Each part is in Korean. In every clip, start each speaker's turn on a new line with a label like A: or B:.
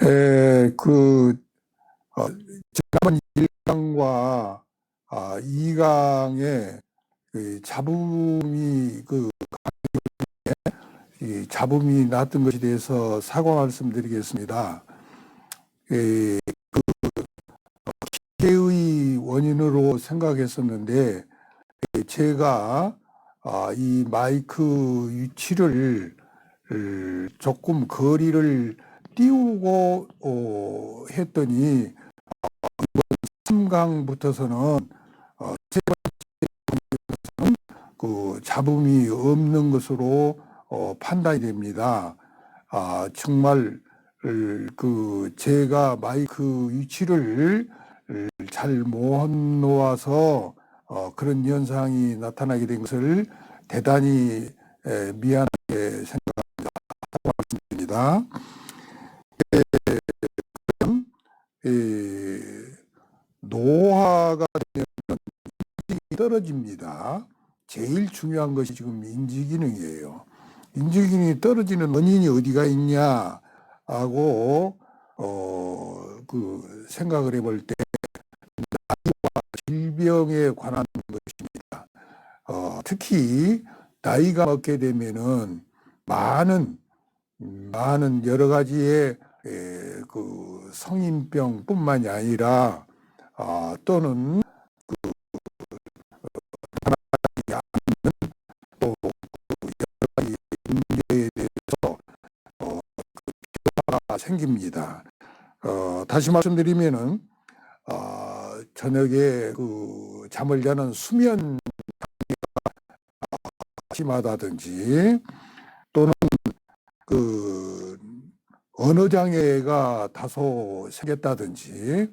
A: 그, 지난번 1강과 2강에 이 잡음이 났던 것에 대해서 사과 말씀드리겠습니다. 기계의 원인으로 생각했었는데, 제가 이 마이크 위치를 조금 거리를 띄우고 했더니 3강부터서는 세 번째는 그 잡음이 없는 것으로 판단이 됩니다. 정말 제가 마이크 위치를 잘 못 놓아서 그런 현상이 나타나게 된 것을 대단히 미안하게 생각합니다. 노화가 되면 인지기능이 떨어집니다. 제일 중요한 것이 지금 인지기능이에요. 인지기능이 떨어지는 원인이 어디가 있냐 하고 생각을 해볼 때 나이와 질병에 관한 것입니다. 특히 나이가 먹게 되면은 많은 여러 가지의 그 성인병뿐만이 아니라 또는 또 여러 가지 문제에 대해서 변화가 생깁니다. 다시 말씀드리면은 저녁에 잠을 자는 수면 심하다든지 또는 언어 장애가 다소 생겼다든지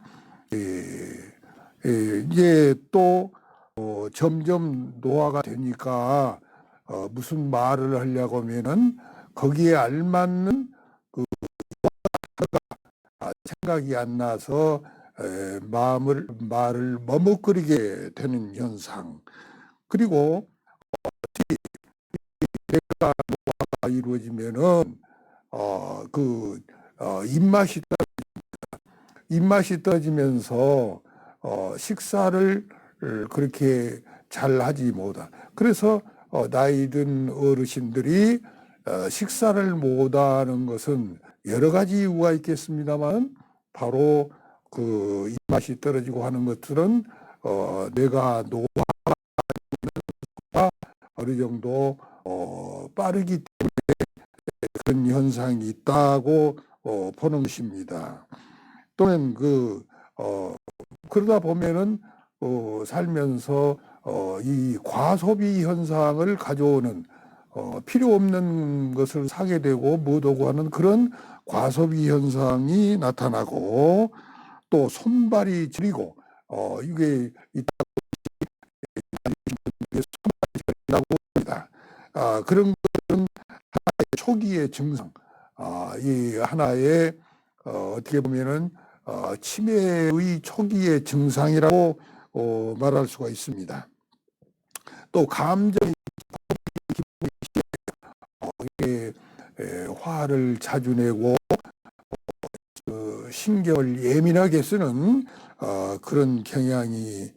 A: 이제 또 점점 노화가 되니까 무슨 말을 하려고 하면은 거기에 알맞는 생각이 안 나서 말을 머뭇거리게 되는 현상, 그리고 뇌가 노화가 이루어지면은 입맛이 떨어지면서 식사를 그렇게 잘 하지 못하. 그래서 나이 든 어르신들이 식사를 못하는 것은 여러 가지 이유가 있겠습니다만 바로 입맛이 떨어지고 하는 것들은 뇌가 노화가 어느 정도 빠르기 때문에 그런 현상이 있다고 보는 것입니다. 또는 그러다 보면은 살면서 이 과소비 현상을 가져오는 필요 없는 것을 사게 되고 못 오고 하는 그런 과소비 현상이 나타나고 또 손발이 저리고 이게 손발이 저린다고 합니다. 그런 것은 하나의 초기의 증상, 이 하나의 어떻게 보면은 치매의 초기의 증상이라고 말할 수가 있습니다. 또 감정이 화를 자주 내고 신경을 예민하게 쓰는 그런 경향이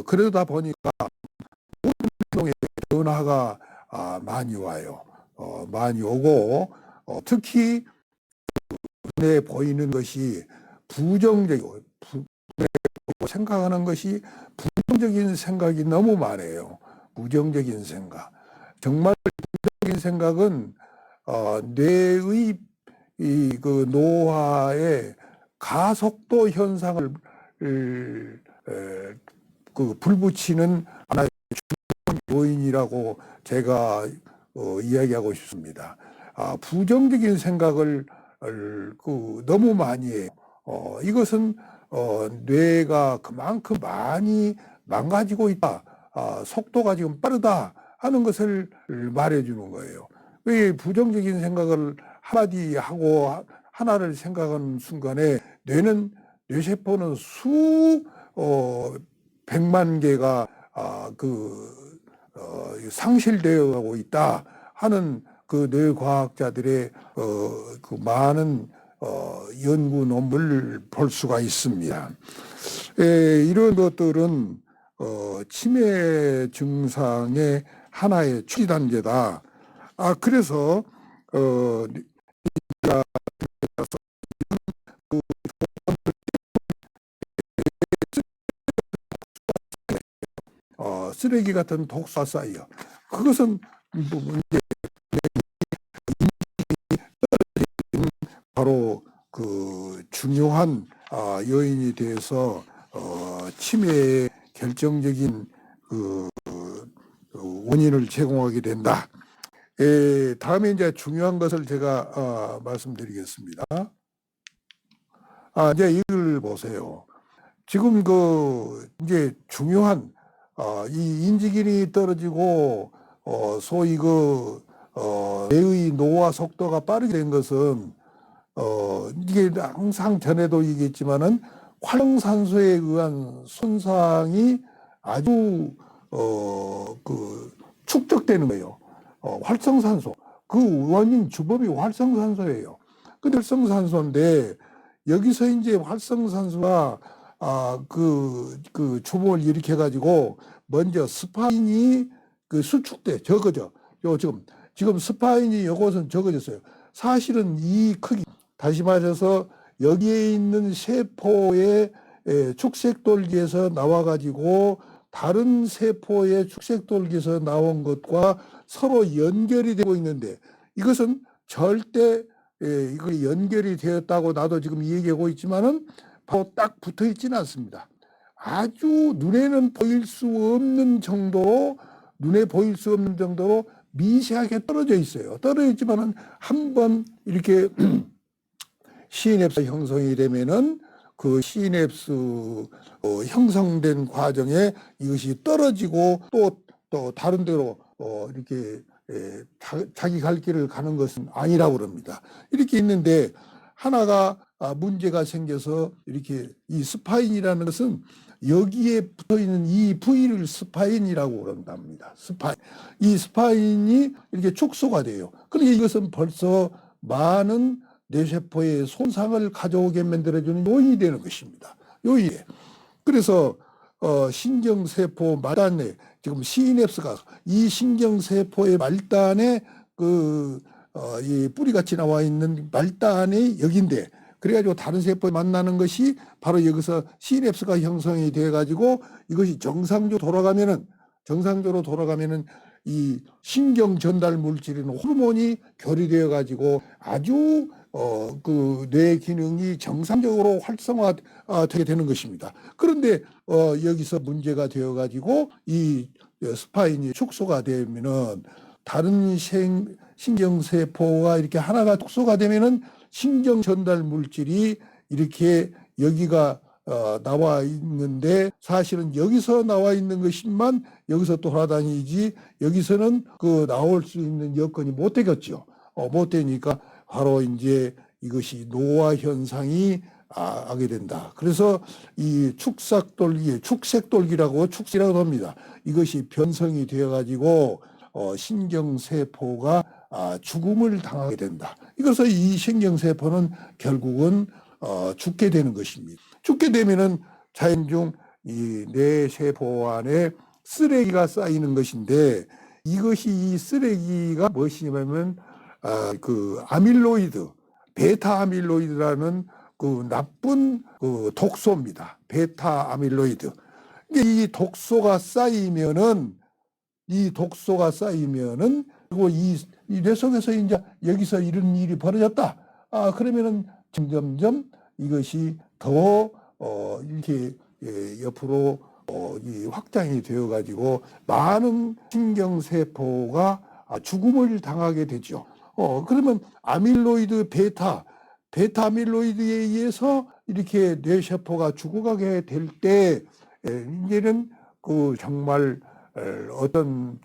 A: 그러다 보니까 운동의 변화가 많이 와요. 많이 오고 특히 눈에 보이는 것이 부정적이고 생각하는 것이 부정적인 생각이 너무 많아요. 부정적인 생각. 정말 부정적인 생각은 뇌의 노화의 가속도 현상을 불붙이는 하나의 요인이라고 제가 이야기하고 싶습니다. 부정적인 생각을 너무 많이 해요. 이것은 뇌가 그만큼 많이 망가지고 있다, 속도가 지금 빠르다 하는 것을 말해주는 거예요. 왜 부정적인 생각을 한마디 하고 하나를 생각하는 순간에 뇌세포는 백만 개가 상실되어 가고 있다 하는 그 뇌과학자들의 그 많은 연구 논문을 볼 수가 있습니다. 이런 것들은 치매 증상의 하나의 초기 단계다. 그래서 쓰레기 같은 독소가 쌓여. 그것은 이제 바로 그 중요한 요인이 돼서 치매의 결정적인 그 원인을 제공하게 된다. 다음에 이제 중요한 것을 제가 말씀드리겠습니다. 이제 이걸 보세요. 지금 이제 중요한 이 인지기능이 떨어지고 소위 뇌의 노화 속도가 빠르게 된 것은 이게 항상 전에도 얘기했지만은 활성산소에 의한 손상이 아주 축적되는 거예요. 활성산소 그 원인 주범이 활성산소예요. 근데 활성산소인데 여기서 이제 활성산소가 그 주범을 일으켜 가지고 먼저 스파인이 수축돼 적어져. 지금 스파인이 요것은 적어졌어요. 사실은 이 크기, 다시 말해서 여기에 있는 세포의 축색돌기에서 나와가지고 다른 세포의 축색돌기에서 나온 것과 서로 연결이 되고 있는데 이것은 절대 이거 연결이 되었다고 나도 지금 얘기하고 있지만은 바로 딱 붙어 있지는 않습니다. 아주 눈에는 보일 수 없는 정도로 미세하게 떨어져 있어요. 떨어져 있지만은 한번 이렇게 시냅스 형성이 되면은 그 시냅스 형성된 과정에 이것이 떨어지고 또 다른 데로 이렇게 자기 갈 길을 가는 것은 아니라고 그럽니다. 이렇게 있는데 하나가 문제가 생겨서 이렇게 이 스파인이라는 것은 여기에 붙어 있는 이 부위를 스파인이라고 그런답니다. 이 스파인이 이렇게 축소가 돼요. 그러니까 이것은 벌써 많은 뇌세포의 손상을 가져오게 만들어주는 요인이 되는 것입니다. 요인. 그래서 신경세포 말단에 지금 시냅스가 이 신경세포의 말단에 이 뿌리같이 나와 있는 말단이 여기인데 그래가지고 다른 세포에 만나는 것이 바로 여기서 시냅스가 형성이 돼가지고 이것이 정상적으로 돌아가면은 이 신경 전달 물질인 호르몬이 결이되어 가지고 아주 뇌 기능이 정상적으로 활성화되게 되는 것입니다. 그런데 여기서 문제가 되어 가지고 이 스파인이 축소가 되면은 다른 신경세포가 이렇게 하나가 축소가 되면은 신경 전달 물질이 이렇게 여기가 나와 있는데 사실은 여기서 나와 있는 것만 여기서 돌아다니지 여기서는 나올 수 있는 여건이 못 되겠죠. 못 되니까 바로 이제 이것이 노화 현상이 하게 된다. 그래서 이 축색돌기라고 합니다. 이것이 변성이 되어 가지고 신경세포가 죽음을 당하게 된다. 이것을 이 신경세포는 결국은 죽게 되는 것입니다. 죽게 되면은 자연 이 뇌세포 안에 쓰레기가 쌓이는 것인데 이것이 이 쓰레기가 무엇이냐면 아밀로이드, 베타 아밀로이드라는 나쁜 독소입니다. 베타 아밀로이드. 이 독소가 쌓이면은 그리고 이 뇌 속에서 이제 여기서 이런 일이 벌어졌다. 그러면은 점점점 이것이 더 이렇게 옆으로 이 확장이 되어 가지고 많은 신경세포가 죽음을 당하게 되죠. 그러면 아밀로이드 베타 아밀로이드에 의해서 이렇게 뇌세포가 죽어가게 될 때 이제는 정말 어떤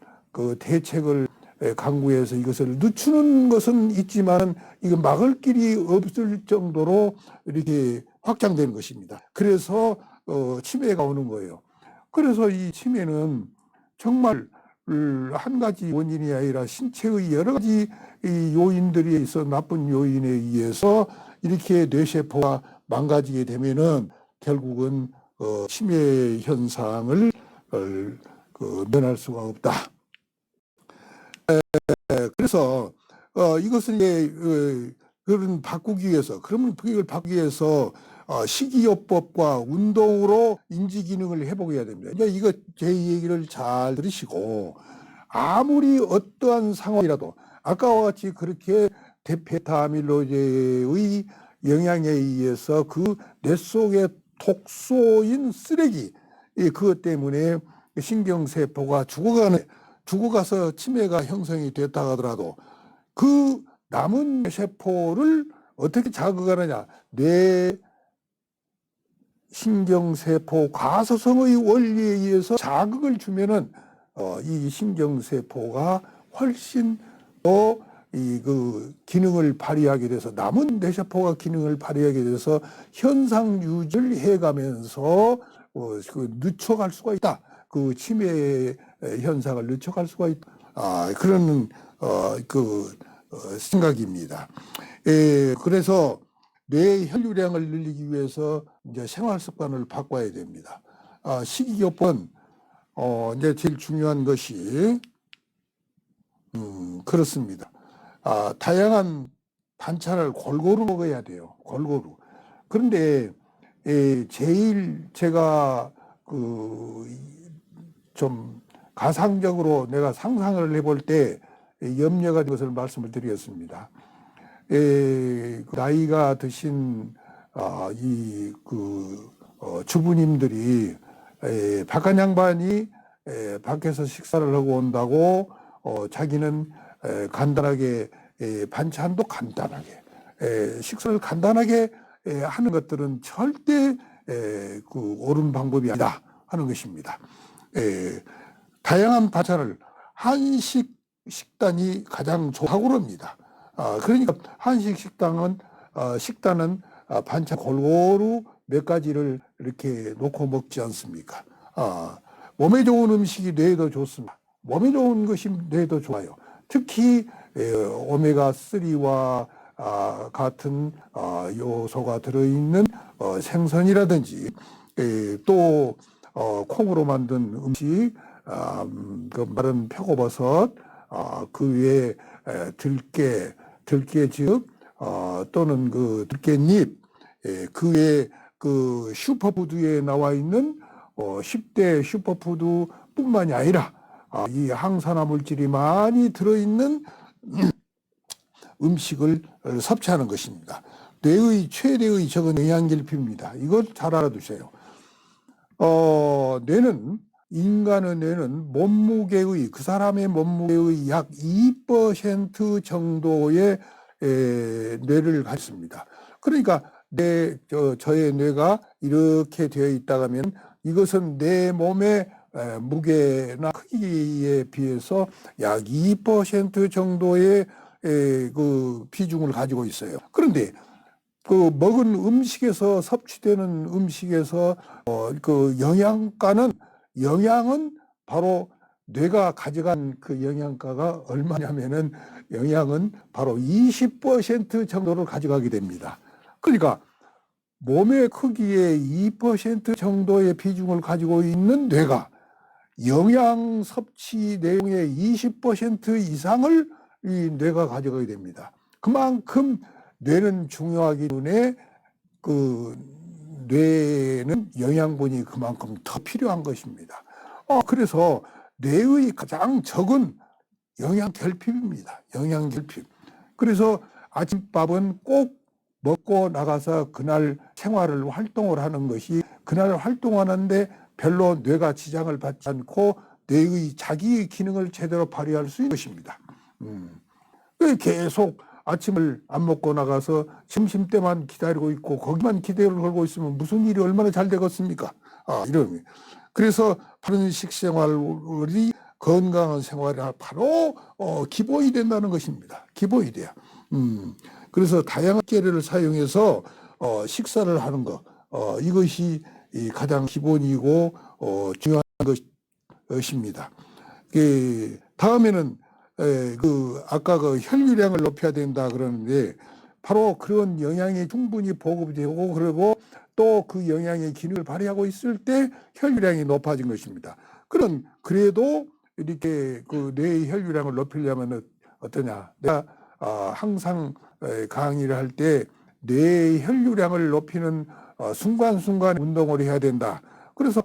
A: 대책을 강구해서 이것을 늦추는 것은 있지만 이거 막을 길이 없을 정도로 이렇게 확장되는 것입니다. 그래서 치매가 오는 거예요. 그래서 이 치매는 정말 한 가지 원인이 아니라 신체의 여러 가지 이 요인들이 있어 나쁜 요인에 의해서 이렇게 뇌세포가 망가지게 되면은 결국은 치매 현상을 면할 수가 없다. 그래서 이것을 이제 그런 바꾸기 위해서 그러면 이걸 바꾸기 위해서 식이요법과 운동으로 인지 기능을 회복해야 됩니다. 이제 이거 제 얘기를 잘 들으시고 아무리 어떠한 상황이라도 아까와 같이 그렇게 베타 아밀로제의 영향에 의해서 그 뇌 속의 독소인 쓰레기 그것 때문에 신경세포가 죽어가서 치매가 형성이 됐다 하더라도 그 남은 세포를 어떻게 자극하느냐. 뇌 신경세포 과소성의 원리에 의해서 자극을 주면은 이 신경세포가 훨씬 더 그 기능을 발휘하게 돼서 남은 뇌세포가 기능을 발휘하게 돼서 현상 유지를 해가면서 늦춰갈 수가 있다. 그 치매 현상을 늦춰갈 수가 있다. 그런 생각입니다. 그래서 뇌 혈류량을 늘리기 위해서 이제 생활 습관을 바꿔야 됩니다. 식이요법은 이제 제일 중요한 것이 그렇습니다. 다양한 반찬을 골고루 먹어야 돼요. 골고루. 그런데 제일 제가 좀 가상적으로 내가 상상을 해볼 때 염려가 된 것을 말씀을 드리겠습니다. 나이가 드신 주부님들이 바깥 양반이 밖에서 식사를 하고 온다고 자기는 간단하게 반찬도 간단하게 식사를 간단하게 하는 것들은 절대 옳은 방법이 아니다 하는 것입니다. 다양한 반찬을 한식 식단이 가장 좋다고 합니다. 그러니까 한식 식단은 반찬 골고루 몇 가지를 이렇게 놓고 먹지 않습니까? 몸에 좋은 음식이 뇌에도 좋습니다. 몸에 좋은 것이 뇌에도 좋아요. 특히 오메가3와 같은 요소가 들어있는 생선이라든지 또 콩으로 만든 음식, 그 마른 표고버섯, 그 외에 들깨즙 또는 그 들깨잎, 그 외에 그 슈퍼푸드에 나와 있는 10대 슈퍼푸드뿐만이 아니라 이 항산화 물질이 많이 들어있는 음식을 섭취하는 것입니다. 뇌의 최대의 적은 영양결핍입니다. 이걸 잘 알아두세요. 인간의 뇌는 몸무게의 그 사람의 몸무게의 약 2% 정도의 뇌를 갖습니다. 그러니까 저의 뇌가 이렇게 되어 있다가 하면 이것은 내 몸의 무게나 크기에 비해서 약 2% 정도의 그 비중을 가지고 있어요. 그런데 그 먹은 음식에서 섭취되는 음식에서 그 영양은 바로 뇌가 가져간 그 영양가가 얼마냐면은 영양은 바로 20% 정도를 가져가게 됩니다. 그러니까 몸의 크기의 2% 정도의 비중을 가지고 있는 뇌가 영양 섭취 내용의 20% 이상을 이 뇌가 가져가게 됩니다. 그만큼 뇌는 중요하기 때문에 그 뇌는 영양분이 그만큼 더 필요한 것입니다. 그래서 뇌의 가장 적은 영양결핍입니다. 영양결핍. 그래서 아침밥은 꼭 먹고 나가서 그날 활동을 하는 것이 그날 활동하는데 별로 뇌가 지장을 받지 않고 뇌의 자기의 기능을 제대로 발휘할 수 있는 것입니다. 계속 아침을 안 먹고 나가서 점심때만 기다리고 있고 거기만 기대를 걸고 있으면 무슨 일이 얼마나 잘 되겠습니까? 이런. 그래서 바른 식생활이 건강한 생활이 바로 기본이 된다는 것입니다. 기본이 돼요. 그래서 다양한 재료를 사용해서 식사를 하는 것, 이것이 가장 기본이고 중요한 것입니다. 다음에는 아까 그 혈류량을 높여야 된다 그러는데 바로 그런 영양이 충분히 보급되고 그리고 또 그 영양의 기능을 발휘하고 있을 때 혈류량이 높아진 것입니다. 그래도 이렇게 그 뇌의 혈류량을 높이려면 어떠냐? 내가 항상 강의를 할 때 뇌의 혈류량을 높이는 순간순간 운동을 해야 된다. 그래서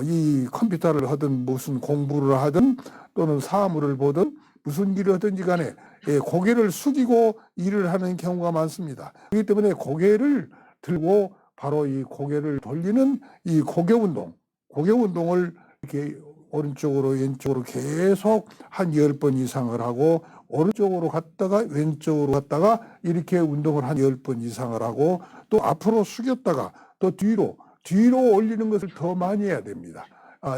A: 이 컴퓨터를 하든 무슨 공부를 하든 또는 사물을 보든 무슨 일을 하든지 간에 고개를 숙이고 일을 하는 경우가 많습니다. 그렇기 때문에 고개를 들고 바로 이 고개를 돌리는 이 고개 운동을 이렇게 오른쪽으로 왼쪽으로 계속 한 10번 이상을 하고 오른쪽으로 갔다가 왼쪽으로 갔다가 이렇게 운동을 한 10번 이상을 하고 또 앞으로 숙였다가 또 뒤로 올리는 것을 더 많이 해야 됩니다.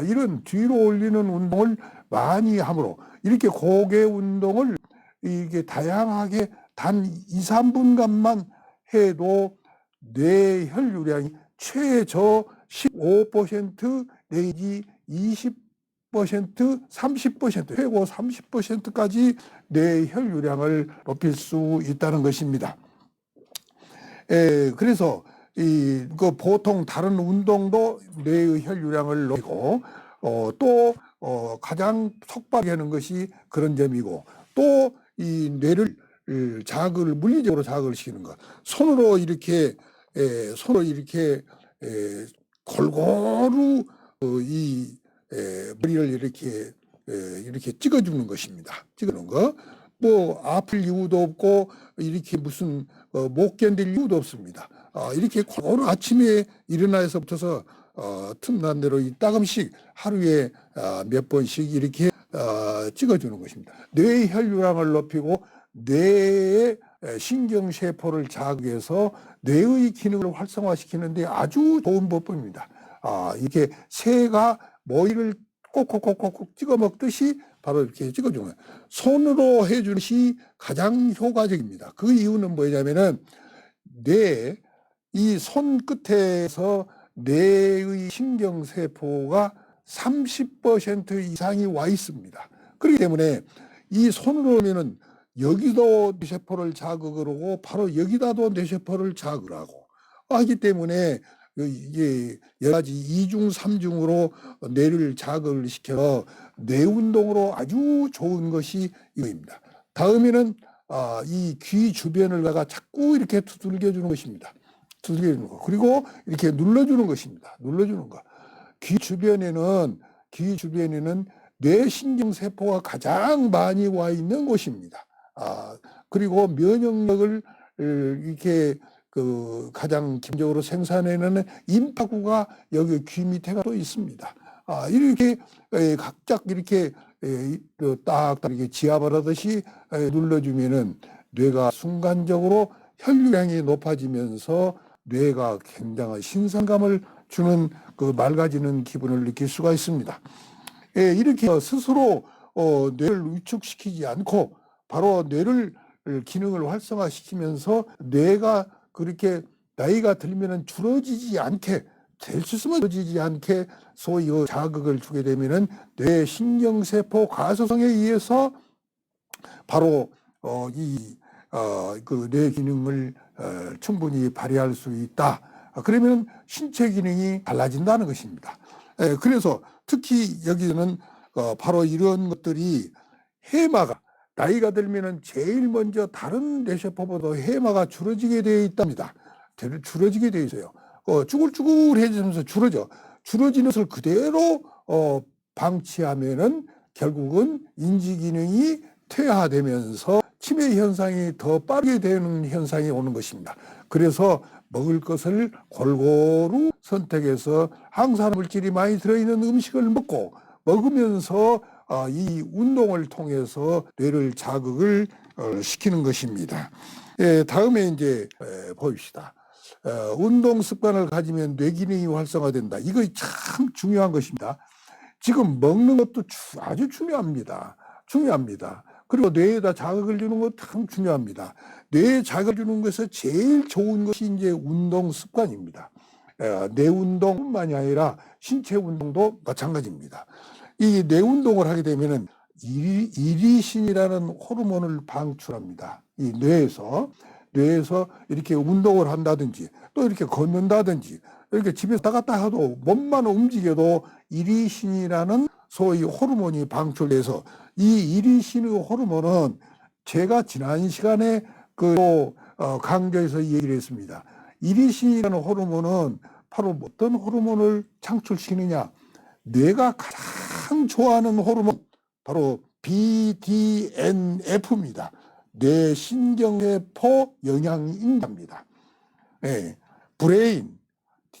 A: 이런 뒤로 올리는 운동을 많이 함으로 이렇게 고개 운동을 이게 다양하게 단 2, 3분간만 해도 뇌 혈류량이 최저 15% 내지 20%, 30%, 최고 30%까지 뇌 혈류량을 높일 수 있다는 것입니다. 그래서 보통 다른 운동도 뇌의 혈류량을 높이고 가장 촉박하는 것이 그런 점이고 또 이 뇌를 물리적으로 자극을 시키는 것. 손으로 이렇게 골고루 머리를 이렇게 찍어주는 것입니다. 찍어주는 거. 뭐 아플 이유도 없고 이렇게 무슨 못 견딜 이유도 없습니다. 이렇게 골고루 아침에 일어나서부터서 틈난 대로 따끔씩 하루에 몇 번씩 이렇게 찍어주는 것입니다. 뇌의 혈류량을 높이고 뇌의 신경세포를 자극해서 뇌의 기능을 활성화시키는데 아주 좋은 법입니다. 이렇게 새가 모이를 꼭꼭꼭꼭 찍어 먹듯이 바로 이렇게 찍어주는 거예요. 손으로 해주는 것이 가장 효과적입니다. 그 이유는 뭐냐면은 이 손끝에서 뇌의 신경세포가 30% 이상이 와 있습니다. 그렇기 때문에 이 손으로 하면은 여기도 뇌세포를 자극을 하고 바로 여기다도 뇌세포를 자극을 하고 하기 때문에 이게 여러 가지 2중, 3중으로 뇌를 자극을 시켜 뇌 운동으로 아주 좋은 것이 이거입니다. 다음에는 이 귀 주변을 가가 자꾸 이렇게 두들겨 주는 것입니다. 두들겨 주는 거. 그리고 이렇게 눌러주는 것입니다. 눌러주는 거. 귀 주변에는 뇌 신경세포가 가장 많이 와 있는 곳입니다. 그리고 면역력을 이렇게 가장 기본적으로 생산해내는 임파구가 여기 귀 밑에가 또 있습니다. 이렇게 각각 이렇게 딱딱 이렇게 지압을 하듯이 눌러주면은 뇌가 순간적으로 혈류량이 높아지면서 뇌가 굉장한 신선감을 주는 맑아지는 기분을 느낄 수가 있습니다. 이렇게 스스로 뇌를 위축시키지 않고 바로 뇌를 기능을 활성화시키면서 뇌가 그렇게 나이가 들면은 줄어지지 않게 될 수 있으면 줄어지지 않게 소위 자극을 주게 되면은 뇌 신경세포 가소성에 의해서 바로 뇌 기능을 충분히 발휘할 수 있다. 그러면 신체 기능이 달라진다는 것입니다. 그래서 특히 여기는 바로 이런 것들이 해마가 나이가 들면은 제일 먼저 다른 뇌세포보다 해마가 줄어지게 되어 있답니다. 줄어지게 되어 있어요. 쭈글쭈글해지면서 줄어지는 것을 그대로 방치하면은 결국은 인지 기능이 퇴화되면서 치매 현상이 더 빠르게 되는 현상이 오는 것입니다. 그래서 먹을 것을 골고루 선택해서 항산 물질이 많이 들어있는 음식을 먹으면서 이 운동을 통해서 뇌를 자극을 시키는 것입니다. 다음에 이제 봅시다. 운동 습관을 가지면 뇌 기능이 활성화된다. 이거 참 중요한 것입니다. 지금 먹는 것도 아주 중요합니다. 그리고 뇌에다 자극을 주는 것도 참 중요합니다. 뇌에 자극을 주는 것에서 제일 좋은 것이 이제 운동 습관입니다. 뇌 운동뿐만이 아니라 신체 운동도 마찬가지입니다. 이 뇌 운동을 하게 되면은 이리신이라는 호르몬을 방출합니다. 이 뇌에서 이렇게 운동을 한다든지 또 이렇게 걷는다든지 이렇게 집에서 왔다 갔다 해도 몸만 움직여도 이리신이라는 소위 호르몬이 방출돼서 이 이리신의 호르몬은 제가 지난 시간에 강좌에서 얘기를 했습니다. 이리신이라는 호르몬은 바로 어떤 호르몬을 창출시키느냐? 뇌가 가장 좋아하는 호르몬 바로 BDNF입니다. 뇌신경세포 영양인자입니다. 네. 브레인,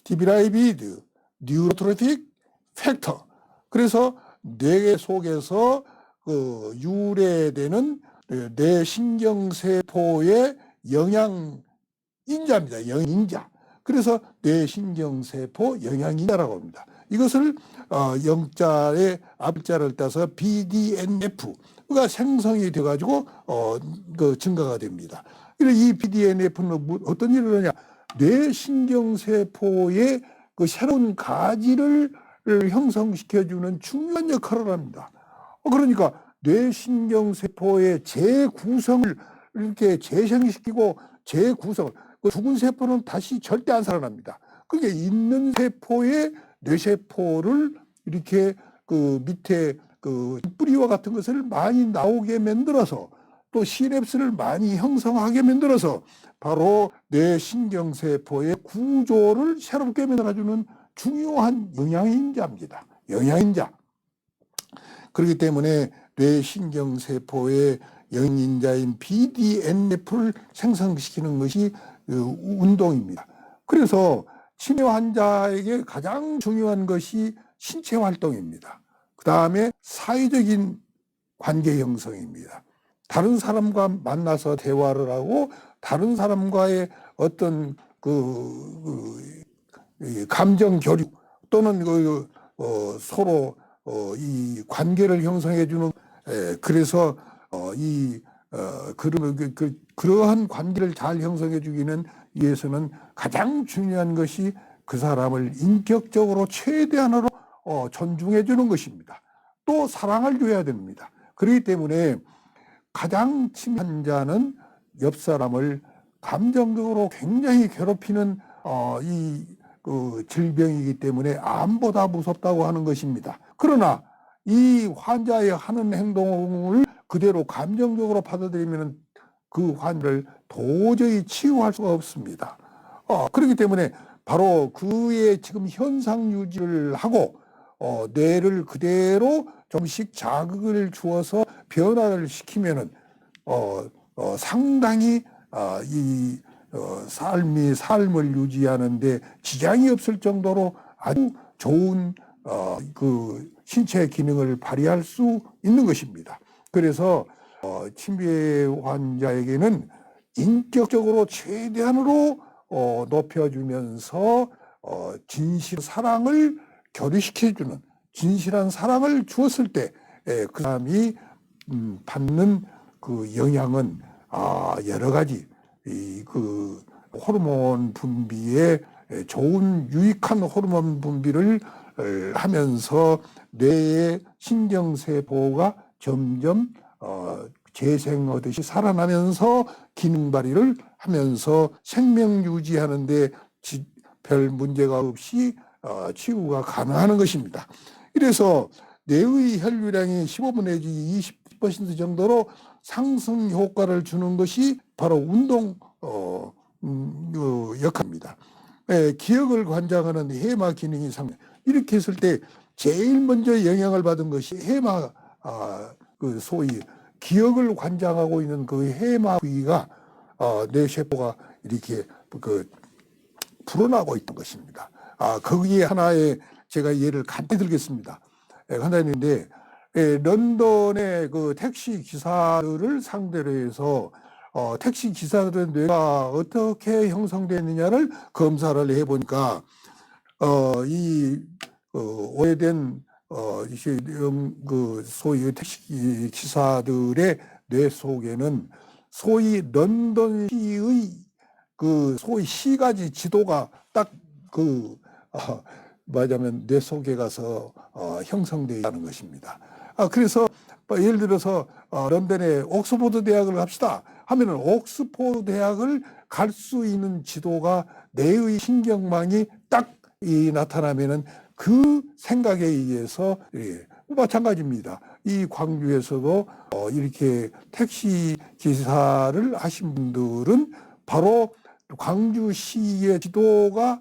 A: 디브라이비드, 뉴로트로픽 팩터. 그래서 뇌 속에서 유래되는 뇌신경세포의 영양인자입니다. 영양인자. 그래서 뇌신경세포 영양인자라고 합니다. 이것을 영자의 앞자를 따서 BDNF가 생성이 돼가지고 증가가 됩니다. 이 BDNF는 어떤 일을 하냐? 뇌신경세포의 그 새로운 가지를 형성시켜주는 중요한 역할을 합니다. 그러니까 뇌신경세포의 재구성을 이렇게 재생시키고 재구성을 죽은 세포는 다시 절대 안 살아납니다. 그게 있는 세포의 뇌세포를 이렇게 밑에 뿌리와 같은 것을 많이 나오게 만들어서 또 시냅스를 많이 형성하게 만들어서 바로 뇌신경세포의 구조를 새롭게 만들어주는 중요한 영양인자입니다. 영양인자. 그렇기 때문에 뇌신경세포의 영양인자인 BDNF를 생성시키는 것이 운동입니다. 그래서 치매 환자에게 가장 중요한 것이 신체 활동입니다. 그 다음에 사회적인 관계 형성입니다. 다른 사람과 만나서 대화를 하고 다른 사람과의 어떤 감정 교류 또는 서로 이 관계를 형성해 주는 그래서 그러한 관계를 잘 형성해 주기는 위해서는 가장 중요한 것이 그 사람을 인격적으로 최대한으로 존중해 주는 것입니다. 또 사랑을 줘야 됩니다. 그렇기 때문에 가장 치매 환자는 옆 사람을 감정적으로 굉장히 괴롭히는 질병이기 때문에 암보다 무섭다고 하는 것입니다. 그러나 이 환자의 하는 행동을 그대로 감정적으로 받아들이면 그 환자를 도저히 치유할 수가 없습니다. 그렇기 때문에 바로 그의 지금 현상 유지를 하고 뇌를 그대로 좀씩 자극을 주어서 변화를 시키면은 상당히 삶을 유지하는데 지장이 없을 정도로 아주 좋은 신체 기능을 발휘할 수 있는 것입니다. 그래서 치매 환자에게는 인격적으로 최대한으로 높여주면서 진실 사랑을 교류시켜주는 진실한 사랑을 주었을 때 그 사람이 받는 그 영향은 여러 가지 호르몬 분비에 좋은 유익한 호르몬 분비를 하면서 뇌의 신경세포가 점점 재생하듯이 살아나면서 기능 발휘를 하면서 생명 유지하는데 별 문제가 없이 치유가 가능한 것입니다. 이래서 뇌의 혈류량이 15% 내지 20% 정도로 상승 효과를 주는 것이 바로 운동 역할입니다. 기억을 관장하는 해마 기능이 상승. 이렇게 했을 때 제일 먼저 영향을 받은 것이 해마 소위 기억을 관장하고 있는 그 해마 부위가 뇌세포가 이렇게 불어나고 있던 것입니다. 거기에 하나의 제가 예를 간단히 들겠습니다. 간단한데 런던의 그 택시 기사들을 상대로 해서 택시 기사들의 뇌가 어떻게 형성되느냐를 검사를 해보니까 오래된 소위 택시 기사들의 뇌 속에는 소위 런던시의 소위 시가지 지도가 딱 말하자면 뇌 속에 가서 형성되어 있다는 것입니다. 그래서 예를 들어서 런던의 옥스포드 대학을 갑시다 하면은 옥스포드 대학을 갈 수 있는 지도가 뇌의 신경망이 딱 나타나면은 그 생각에 의해서 마찬가지입니다. 이 광주에서도 이렇게 택시 기사를 하신 분들은 바로 광주시의 지도가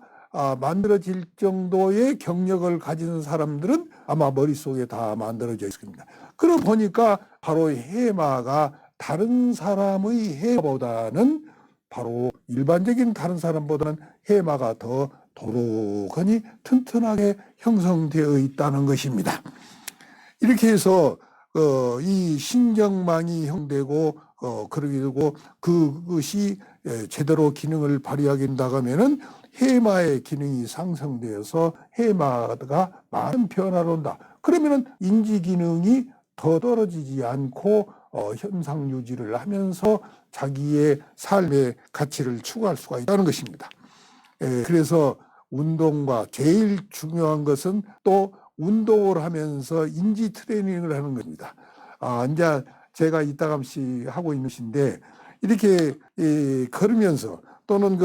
A: 만들어질 정도의 경력을 가진 사람들은 아마 머릿속에 다 만들어져 있습니다. 그러고 보니까 바로 해마가 다른 사람의 해마보다는 바로 일반적인 다른 사람보다는 해마가 더 도로건이 튼튼하게 형성되어 있다는 것입니다. 이렇게 해서 이 신경망이 형되고 그리고 그것이 제대로 기능을 발휘하게 된다고 하면은 해마의 기능이 상승되어서 해마가 많은 변화를 온다. 그러면은 인지 기능이 더 떨어지지 않고 현상 유지를 하면서 자기의 삶의 가치를 추구할 수가 있다는 것입니다. 그래서 운동과 제일 중요한 것은 또 운동을 하면서 인지 트레이닝을 하는 겁니다. 이제 제가 이따금씩 하고 있는 것인데 이렇게 걸으면서 또는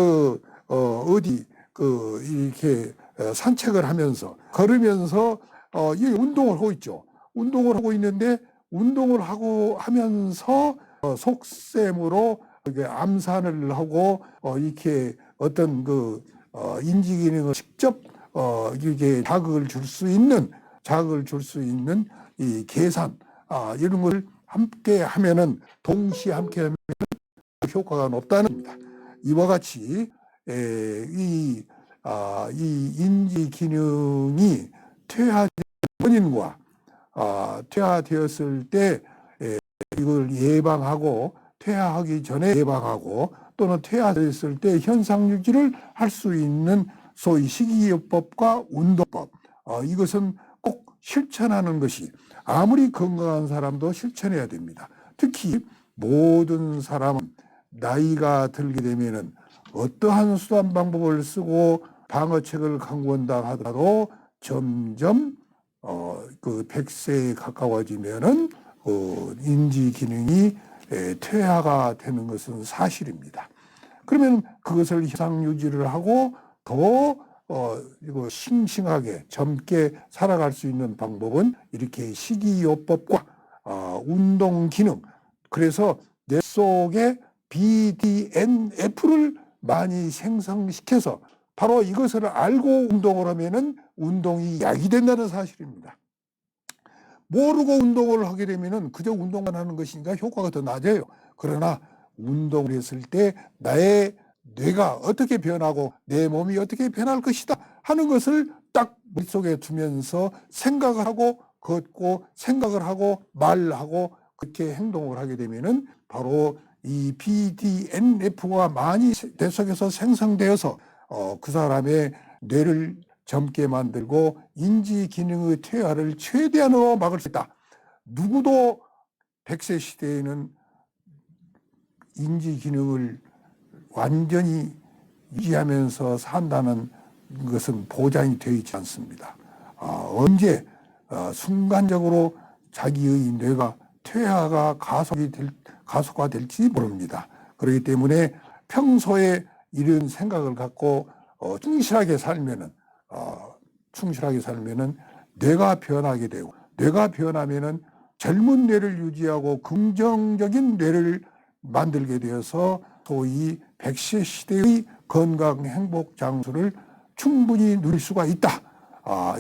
A: 이렇게 산책을 하면서 걸으면서 이 운동을 하고 있죠. 운동을 하고 있는데 운동을 하면서 속셈으로 암산을 하고 이렇게 어떤 인지 기능을 직접 이게 자극을 줄 수 있는 이 계산 이런 걸 함께 하면은 동시에 함께 하면 효과가 높다는 겁니다. 이와 같이 이 인지 기능이 퇴화된 원인과 퇴화되었을 때 이걸 예방하고 퇴화하기 전에 예방하고 또는 퇴화됐을 때 현상 유지를 할 수 있는 소위 식이요법과 운동법 이것은 꼭 실천하는 것이 아무리 건강한 사람도 실천해야 됩니다. 특히 모든 사람은 나이가 들게 되면은 어떠한 수단 방법을 쓰고 방어책을 강구한다 하더라도 점점 100세에 가까워지면은 인지 기능이 퇴화가 되는 것은 사실입니다. 그러면 그것을 현상 유지를 하고 더 싱싱하게 젊게 살아갈 수 있는 방법은 이렇게 식이요법과 운동 기능, 그래서 뇌 속에 BDNF를 많이 생성시켜서 바로 이것을 알고 운동을 하면은 운동이 약이 된다는 사실입니다. 모르고 운동을 하게 되면은 그저 운동만 하는 것이니까 효과가 더 낮아요. 그러나 운동을 했을 때 나의 뇌가 어떻게 변하고 내 몸이 어떻게 변할 것이다 하는 것을 딱 머릿속에 두면서 생각을 하고 걷고 생각을 하고 말하고 그렇게 행동을 하게 되면은 바로 이 BDNF가 많이 뇌 속에서 생성되어서 그 사람의 뇌를 젊게 만들고 인지 기능의 퇴화를 최대한으로 막을 수 있다. 누구도 100세 시대에는 인지 기능을 완전히 유지하면서 산다는 것은 보장이 되어 있지 않습니다. 언제 순간적으로 자기의 뇌가 퇴화가 가속화될지 모릅니다. 그렇기 때문에 평소에 이런 생각을 갖고 충실하게 살면은 뇌가 변하게 되고 뇌가 변하면은 젊은 뇌를 유지하고 긍정적인 뇌를 만들게 되어서 소위 100세 시대의 건강 행복 장수를 충분히 누릴 수가 있다.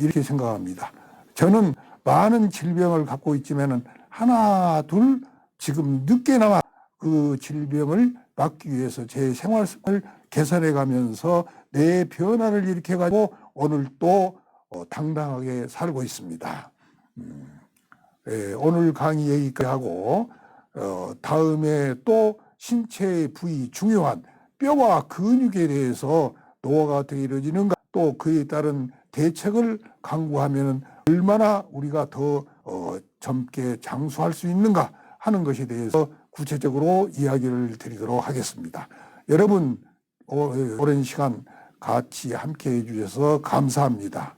A: 이렇게 생각합니다. 저는 많은 질병을 갖고 있지만은 하나 둘 지금 늦게나마 그 질병을 막기 위해서 제 생활 습관을 개선해 가면서 내 변화를 일으켜 가지고 오늘 또 당당하게 살고 있습니다. 오늘 강의 여기까지 하고 다음에 또 신체의 부위 중요한 뼈와 근육에 대해서 노화가 어떻게 이루어지는가 또 그에 따른 대책을 강구하면 얼마나 우리가 더 젊게 장수할 수 있는가 하는 것에 대해서 구체적으로 이야기를 드리도록 하겠습니다. 여러분 오랜 시간 같이 함께 해주셔서 감사합니다.